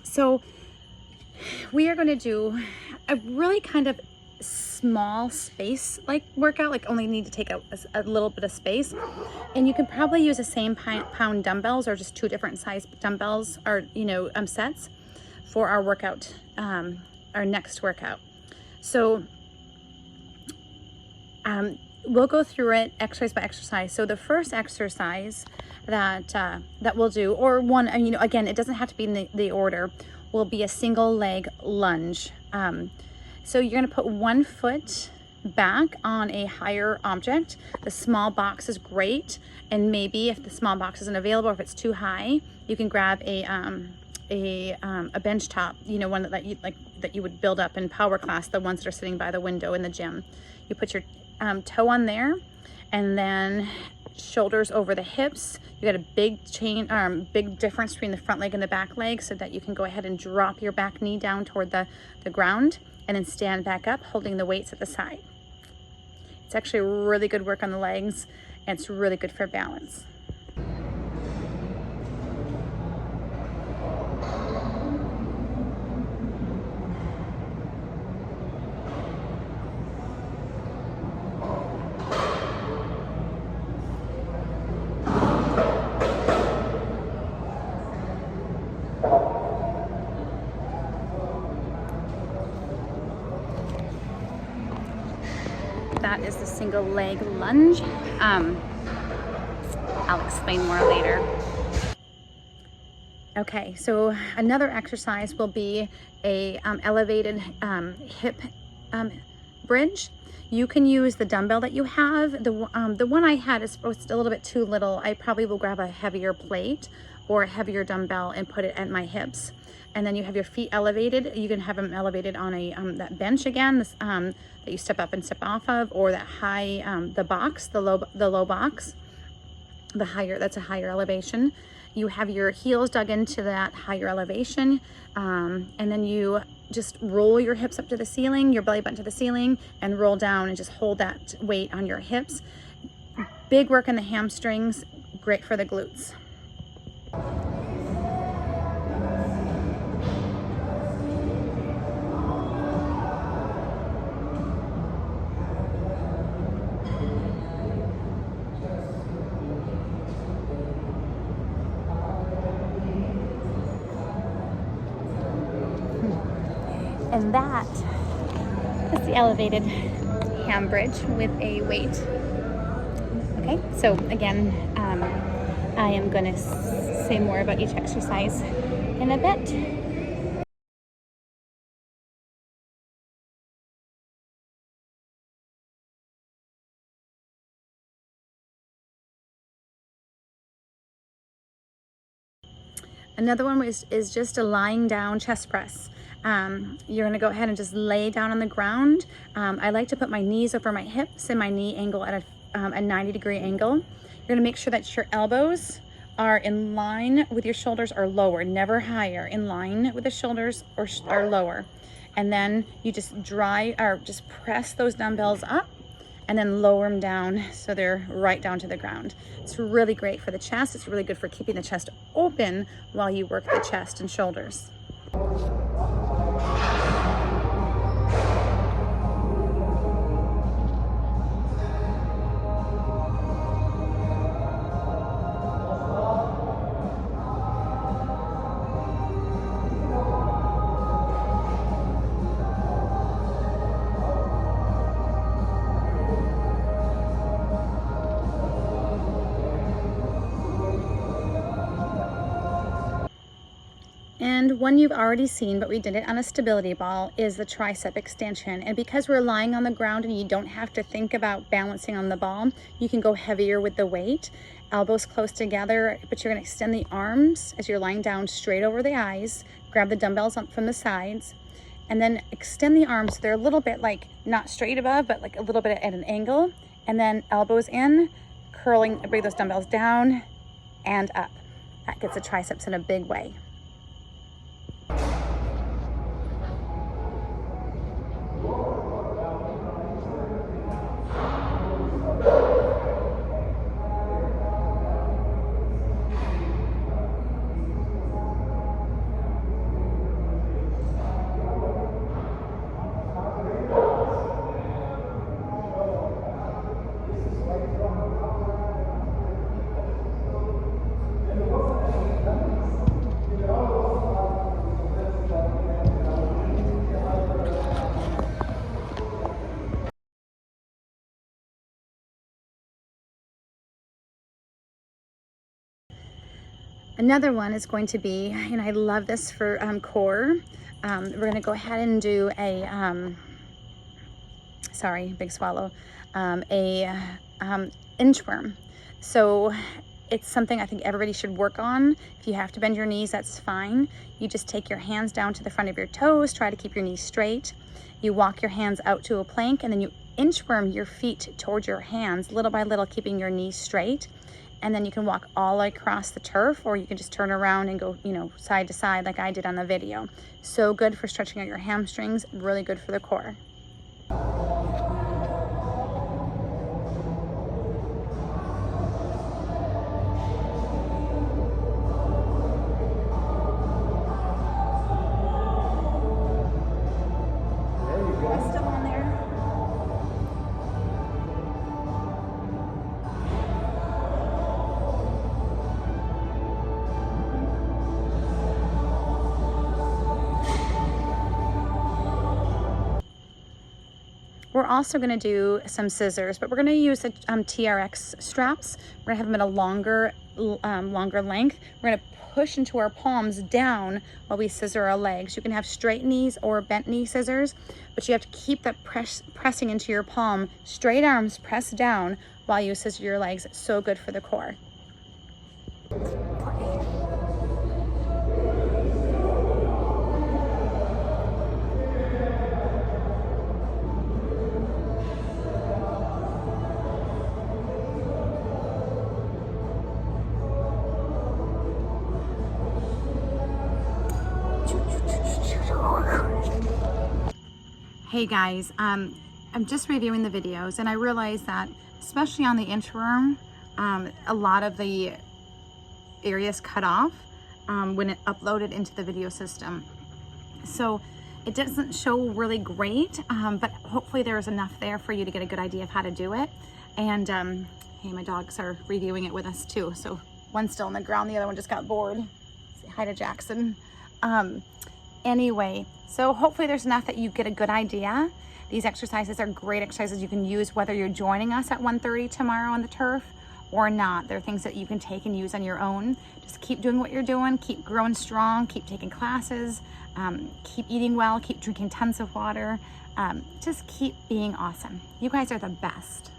So we are going to do a really kind of small space like workout, like only need to take a little bit of space, and you can probably use the same pound dumbbells or just 2 different size dumbbells or sets for our workout, our next workout. So we'll go through it exercise by exercise. So the first exercise that we'll do, or one, again, it doesn't have to be in the order, will be a single leg lunge. So you're going to put one foot back on a higher object. The small box is great, and maybe if the small box isn't available, or if it's too high, you can grab a bench top, one that you would build up in power class, the ones that are sitting by the window in the gym. You put your toe on there, and then shoulders over the hips. You got a big difference between the front leg and the back leg, so that you can go ahead and drop your back knee down toward the ground, and then stand back up holding the weights at the side. It's actually really good work on the legs, and it's really good for balance. That is the single leg lunge. I'll explain more later. Okay, so another exercise will be a elevated hip bridge. You can use the dumbbell that you have. The one I had is a little bit too little. I probably will grab a heavier plate or a heavier dumbbell and put it at my hips. And then you have your feet elevated. You can have them elevated on that bench again, that you step up and step off of, or that high, the low box, that's a higher elevation. You have your heels dug into that higher elevation, and then you just roll your hips up to the ceiling, your belly button to the ceiling, and roll down and just hold that weight on your hips. Big work in the hamstrings, great for the glutes. And that is the elevated ham bridge with a weight. Okay, so again, I am going to say more about each exercise in a bit. Another one is just a lying down chest press. You're going to go ahead and just lay down on the ground. I like to put my knees over my hips and my knee angle at a 90-degree angle. You're going to make sure that your elbows are in line with your shoulders or lower, never higher, in line with the shoulders or lower. And then you just just press those dumbbells up and then lower them down so they're right down to the ground. It's really great for the chest. It's really good for keeping the chest open while you work the chest and shoulders. And one you've already seen, but we did it on a stability ball, is the tricep extension. And because we're lying on the ground and you don't have to think about balancing on the ball, you can go heavier with the weight, elbows close together, but you're gonna extend the arms as you're lying down straight over the eyes, grab the dumbbells up from the sides, and then extend the arms so they're a little bit like, not straight above, but like a little bit at an angle, and then elbows in, bring those dumbbells down and up. That gets the triceps in a big way. Another one is going to be, and I love this for core. We're going to go ahead and do a, sorry, big swallow, inchworm. So it's something I think everybody should work on. If you have to bend your knees, that's fine. You just take your hands down to the front of your toes, try to keep your knees straight. You walk your hands out to a plank, and then you inchworm your feet towards your hands, little by little, keeping your knees straight. And then you can walk all the way across the turf, or you can just turn around and go, you know, side to side like I did on the video. So good for stretching out your hamstrings, really good for the core. We're also going to do some scissors, but we're going to use the TRX straps. We're going to have them at a longer length. We're going to push into our palms down while we scissor our legs. You can have straight knees or bent knee scissors, but you have to keep that pressing into your palm. Straight arms press down while you scissor your legs. So good for the core. Hey guys, I'm just reviewing the videos, and I realized that especially on the inchworm, a lot of the areas cut off when it uploaded into the video system. So it doesn't show really great, but hopefully there's enough there for you to get a good idea of how to do it. And hey, my dogs are reviewing it with us too. So one's still on the ground, the other one just got bored. Say hi to Jackson. Anyway, so hopefully there's enough that you get a good idea. These exercises are great exercises you can use whether you're joining us at 1:30 tomorrow on the turf or not. They're things that you can take and use on your own. Just keep doing what you're doing, keep growing strong, keep taking classes, keep eating well, keep drinking tons of water. Just keep being awesome. You guys are the best.